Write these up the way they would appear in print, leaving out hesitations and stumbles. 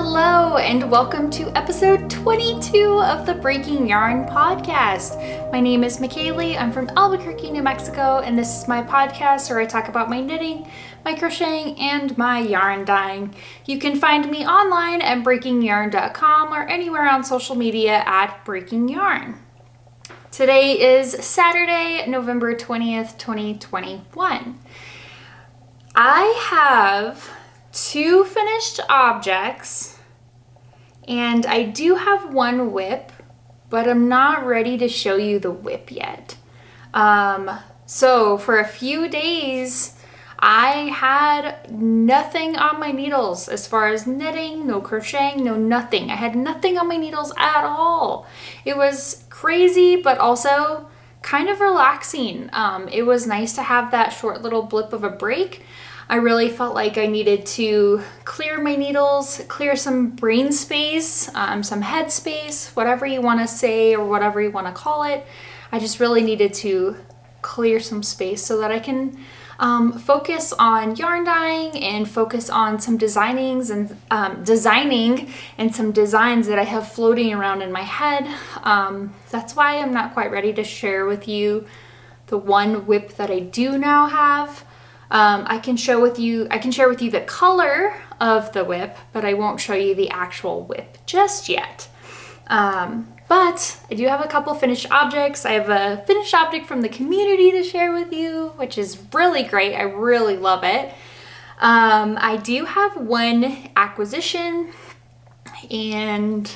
Hello and welcome to episode 22 of the Breaking Yarn podcast. My name is Mikaylee. I'm from Albuquerque, New Mexico, and this is my podcast where I talk about my knitting, my crocheting, and my yarn dyeing. You can find me online at breakingyarn.com or anywhere on social media at Breaking Yarn. Today is Saturday, November 20th, 2021. I have 2 finished objects, and I do have one whip, but I'm not ready to show you the whip yet. So for a few days, I had nothing on my needles as far as knitting, no crocheting, no nothing. I had nothing on my needles at all. It was crazy, but also kind of relaxing. It was nice to have that short little blip of a break. I really felt like I needed to clear my needles, clear some brain space, some head space, whatever you want to say or whatever you want to call it. I just really needed to clear some space so that I can focus on yarn dyeing and focus on some designing and some designs that I have floating around in my head. That's why I'm not quite ready to share with you the one whip that I do now have. I can share with you the color of the whip, but I won't show you the actual whip just yet. But I do have a couple finished objects. I have a finished object from the community to share with you, which is really great. I really love it. I do have one acquisition, and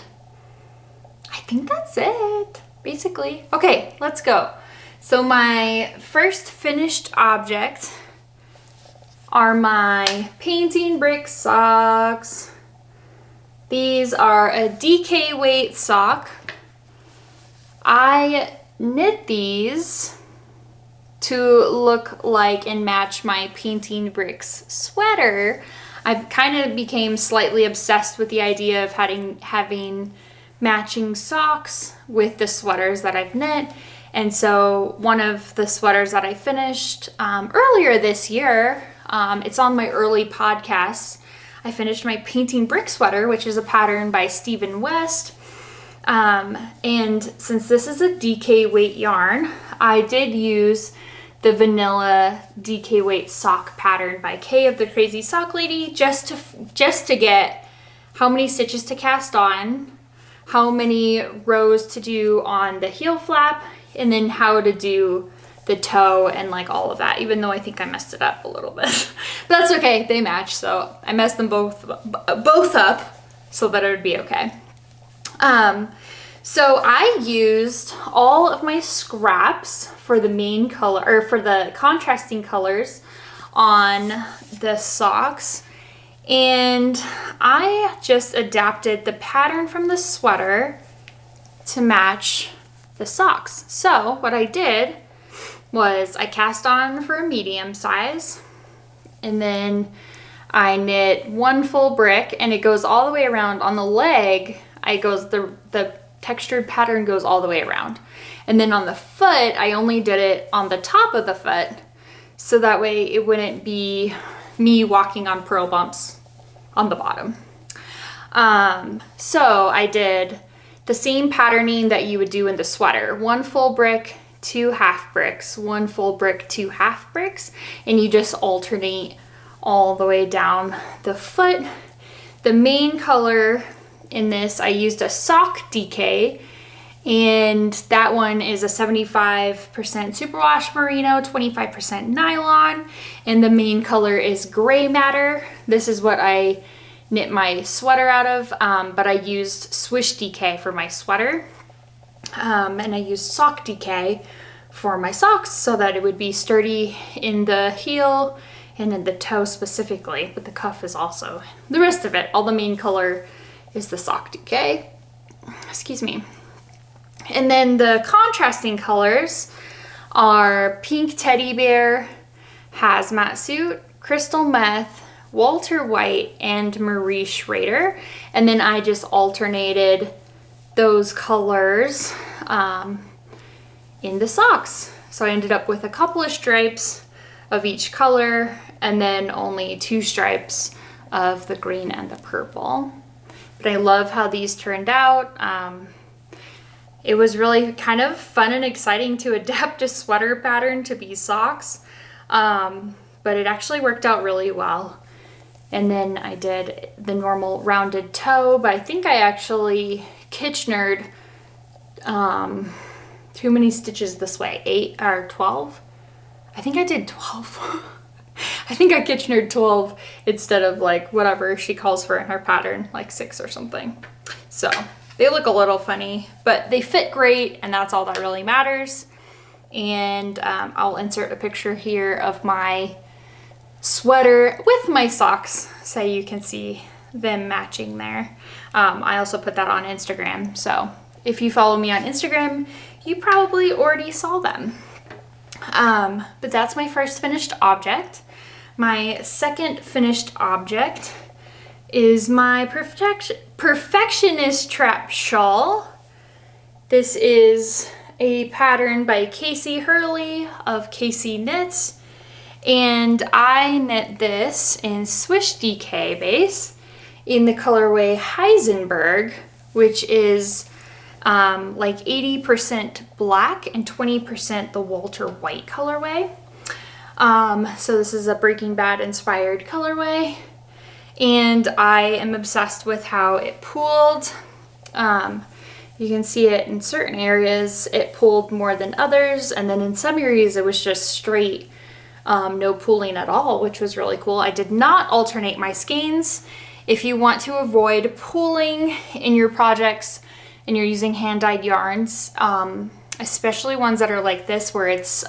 I think that's it, basically. Okay, let's go. So my first finished object are my painting brick socks. These are a DK weight sock. I knit these to look like and match my painting bricks sweater. I kind of became slightly obsessed with the idea of having matching socks with the sweaters that I've knit. And so one of the sweaters that I finished earlier this year, it's on my early podcasts. I finished my painting brick sweater, which is a pattern by Stephen West. And since this is a DK weight yarn, I did use the vanilla DK weight sock pattern by Kay of the Crazy Sock Lady just to get how many stitches to cast on, how many rows to do on the heel flap, and then how to do the toe and like all of that, even though I think I messed it up a little bit. But that's okay, they match, so I messed them both up so that it would be okay. So I used all of my scraps for the main color, or for the contrasting colors on the socks, and I just adapted the pattern from the sweater to match the socks. So what I did was I cast on for a medium size, and then I knit one full brick, and it goes all the way around. On the leg, the textured pattern goes all the way around. And then on the foot, I only did it on the top of the foot, so that way it wouldn't be me walking on pearl bumps on the bottom. So I did the same patterning that you would do in the sweater. One full brick, 2 half bricks, 1 full brick, 2 half bricks, and you just alternate all the way down the foot. The main color in this, I used a sock DK, and that one is a 75% superwash merino, 25% nylon, and the main color is gray matter. This is what I knit my sweater out of, but I used swish DK for my sweater. And I used sock DK for my socks so that it would be sturdy in the heel and in the toe specifically, but the cuff is also the rest of it. All the main color is the sock DK. Excuse me. And then the contrasting colors are pink teddy bear, hazmat suit, crystal meth, Walter White, and Marie Schrader. And then I just alternated those colors in the socks. So I ended up with a couple of stripes of each color, and then only 2 stripes of the green and the purple. but I love how these turned out. It was really kind of fun and exciting to adapt a sweater pattern to be socks, but it actually worked out really well. And then I did the normal rounded toe, but I think I actually Kitchenered too many stitches this way, 8 or 12. I think I did 12. I think I Kitchenered 12 instead of like whatever she calls for in her pattern, like 6 or something. So they look a little funny, but they fit great, and that's all that really matters. And I'll insert a picture here of my sweater with my socks so you can see them matching there. I also put that on Instagram, so if you follow me on Instagram, you probably already saw them. But that's my first finished object. My second finished object is my Perfectionist trap shawl. This is a pattern by Kacey Herlihy of Kacey Knits, and I knit this in Swish DK base in the colorway Heisenberg, which is like 80% black and 20% the Walter White colorway. So this is a Breaking Bad inspired colorway, and I am obsessed with how it pooled. You can see it in certain areas, it pooled more than others, and then in some areas it was just straight, no pooling at all, which was really cool. I did not alternate my skeins. If you want to avoid pooling in your projects and you're using hand-dyed yarns, especially ones that are like this where it's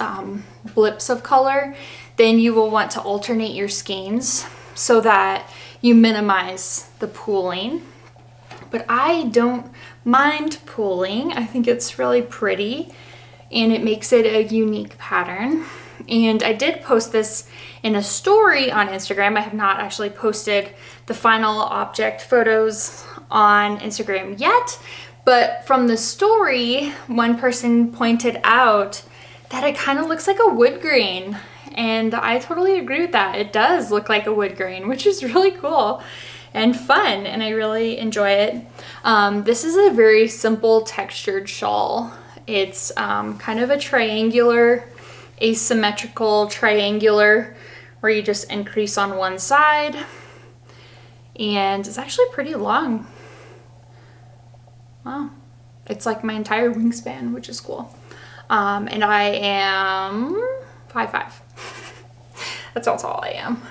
blips of color, then you will want to alternate your skeins so that you minimize the pooling. But I don't mind pooling. I think it's really pretty and it makes it a unique pattern. And I did post this in a story on Instagram. I have not actually posted the final object photos on Instagram yet, but from the story, one person pointed out that it kind of looks like a wood grain, and I totally agree with that. It does look like a wood grain, which is really cool and fun, and I really enjoy it. This is a very simple textured shawl. It's kind of a triangular, asymmetrical triangular where you just increase on one side, and it's actually pretty long. Wow, it's like my entire wingspan, which is cool. And I am 5'5". That's how tall I am.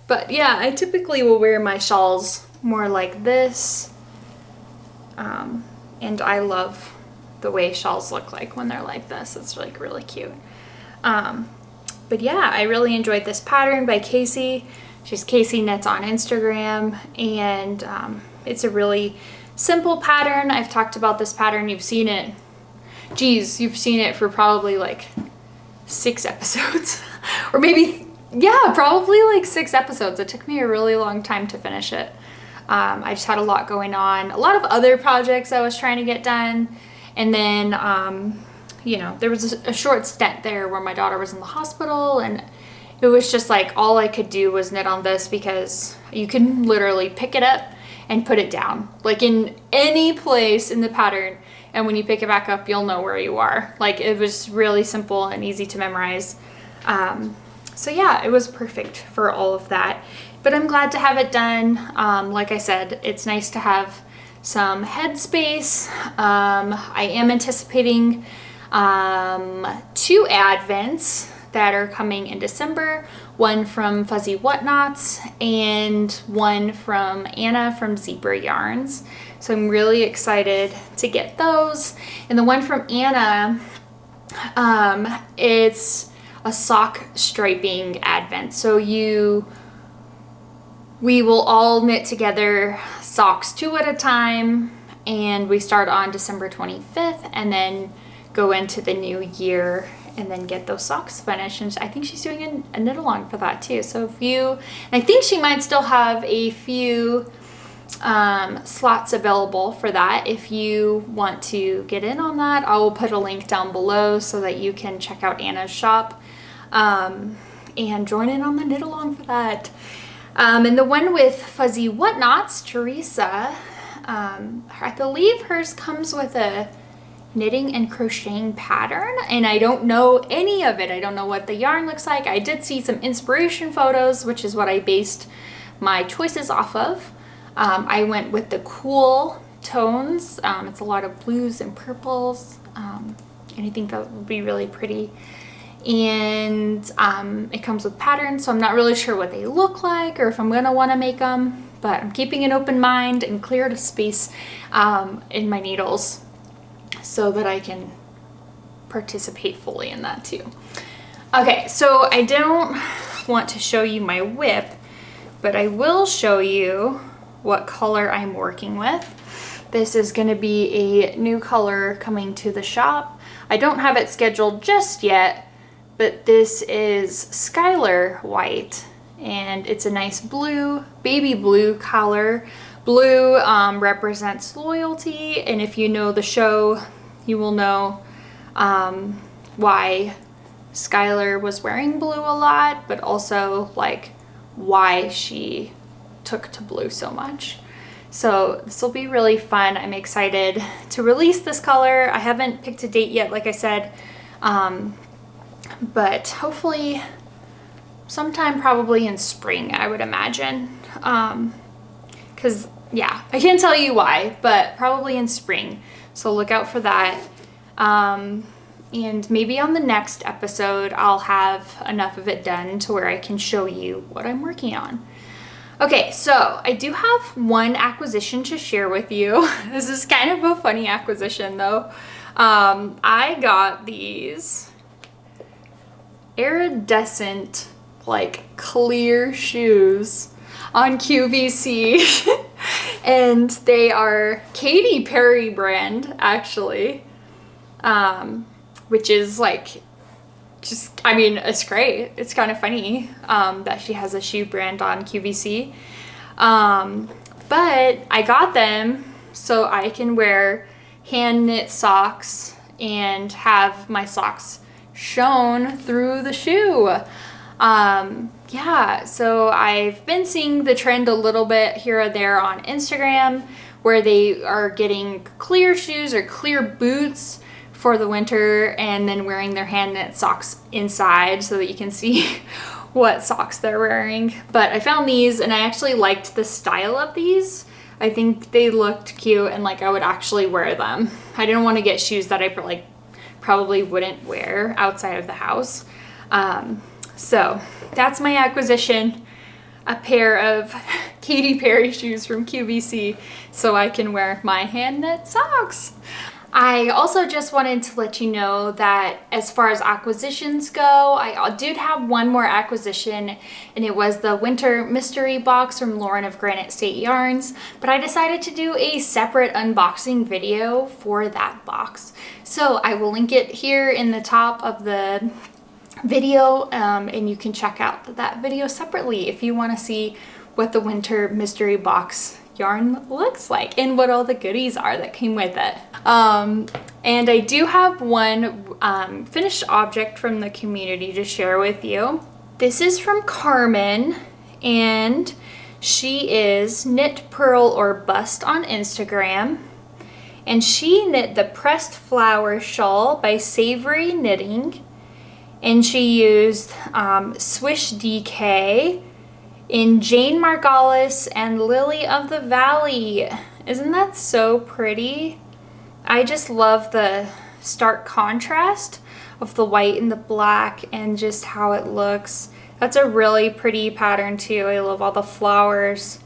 But yeah, I typically will wear my shawls more like this. And I love the way shawls look like when they're like this. It's like really cute. But yeah, I really enjoyed this pattern by Kacey. She's Kacey Knits on Instagram, and it's a really simple pattern. I've talked about this pattern. You've seen it. Geez, you've seen it for probably like 6 episodes. Or maybe, yeah, probably like 6 episodes. It took me a really long time to finish it. I just had a lot going on. A lot of other projects I was trying to get done. And then, you know, there was a short stint there where my daughter was in the hospital, and it was just like all I could do was knit on this because you can literally pick it up and put it down, like in any place in the pattern, and when you pick it back up you'll know where you are. Like, it was really simple and easy to memorize. So yeah, it was perfect for all of that, but I'm glad to have it done. Like I said, it's nice to have some headspace. I am anticipating 2 advents that are coming in December, one from Fuzzy Whatnots and one from Anna from Zebra Yarns. So I'm really excited to get those. And the one from Anna, it's a sock striping advent. So we will all knit together socks 2 at a time, and we start on December 25th and then go into the new year and then get those socks finished. And I think she's doing a knit along for that too. So and I think she might still have a few slots available for that. If you want to get in on that, I will put a link down below so that you can check out Anna's shop and join in on the knit along for that. And the one with fuzzy whatnots, Teresa, I believe hers comes with a knitting and crocheting pattern, and I don't know any of it. I don't know what the yarn looks like. I did see some inspiration photos, which is what I based my choices off of. I went with the cool tones. It's a lot of blues and purples, and I think that would be really pretty. And it comes with patterns, so I'm not really sure what they look like or if I'm gonna want to make them, but I'm keeping an open mind and cleared a space in my needles so that I can participate fully in that too. Okay, so I don't want to show you my whip, but I will show you what color I'm working with. This is going to be a new color coming to the shop. I don't have it scheduled just yet, but this is Skyler white, and it's a nice blue, baby blue color. Blue represents loyalty, and if you know the show, you will know why Skyler was wearing blue a lot, but also like why she took to blue so much. So this will be really fun. I'm excited to release this color. I haven't picked a date yet, like I said, but hopefully sometime probably in spring, I would imagine. Because yeah, I can't tell you why, but probably in spring. So look out for that. And maybe on the next episode, I'll have enough of it done to where I can show you what I'm working on. Okay, so I do have one acquisition to share with you. This is kind of a funny acquisition though. I got these iridescent, like clear shoes on QVC. And they are Katy Perry brand, actually, which is like, just, I mean, it's great. It's kind of funny that she has a shoe brand on QVC. But I got them so I can wear hand knit socks and have my socks shown through the shoe. Yeah, so I've been seeing the trend a little bit here or there on Instagram where they are getting clear shoes or clear boots for the winter and then wearing their hand knit socks inside so that you can see what socks they're wearing. But I found these and I actually liked the style of these. I think they looked cute and like I would actually wear them. I didn't want to get shoes that I probably wouldn't wear outside of the house. So that's my acquisition, a pair of Katy Perry shoes from QVC so I can wear my hand knit socks. I also just wanted to let you know that as far as acquisitions go, I did have one more acquisition, and it was the winter mystery box from Lauren of Granite State Yarns, but I decided to do a separate unboxing video for that box. So I will link it here in the top of the video, and you can check out that video separately if you want to see what the winter mystery box yarn looks like and what all the goodies are that came with it. And I do have one finished object from the community to share with you. This is from Carmen, and she is Knit Purl or Bust on Instagram, and she knit the Pressed Flower Shawl by Savory Knitting, and she used Swish DK in Jane Margolis and Lily of the Valley. Isn't that so pretty? I just love the stark contrast of the white and the black and just how it looks. That's a really pretty pattern too. I love all the flowers.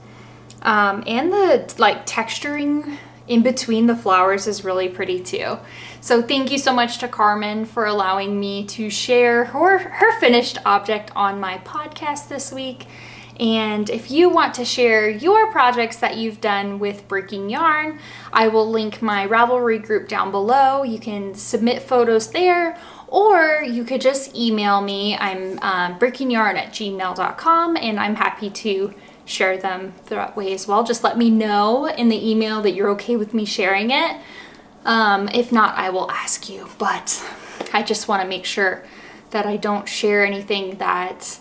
And the like texturing in between the flowers is really pretty too. So thank you so much to Carmen for allowing me to share her finished object on my podcast this week. And if you want to share your projects that you've done with Breaking Yarn, I will link my Ravelry group down below. You can submit photos there, or you could just email me. I'm breakingyarn@gmail.com, and I'm happy to share them that way as well. Just let me know in the email that you're okay with me sharing it. If not, I will ask you, but I just want to make sure that I don't share anything that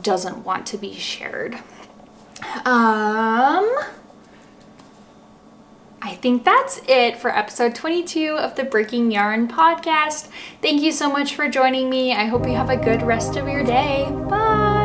doesn't want to be shared. I think that's it for episode 22 of the Breaking Yarn podcast. Thank you so much for joining me. I hope you have a good rest of your day. Bye!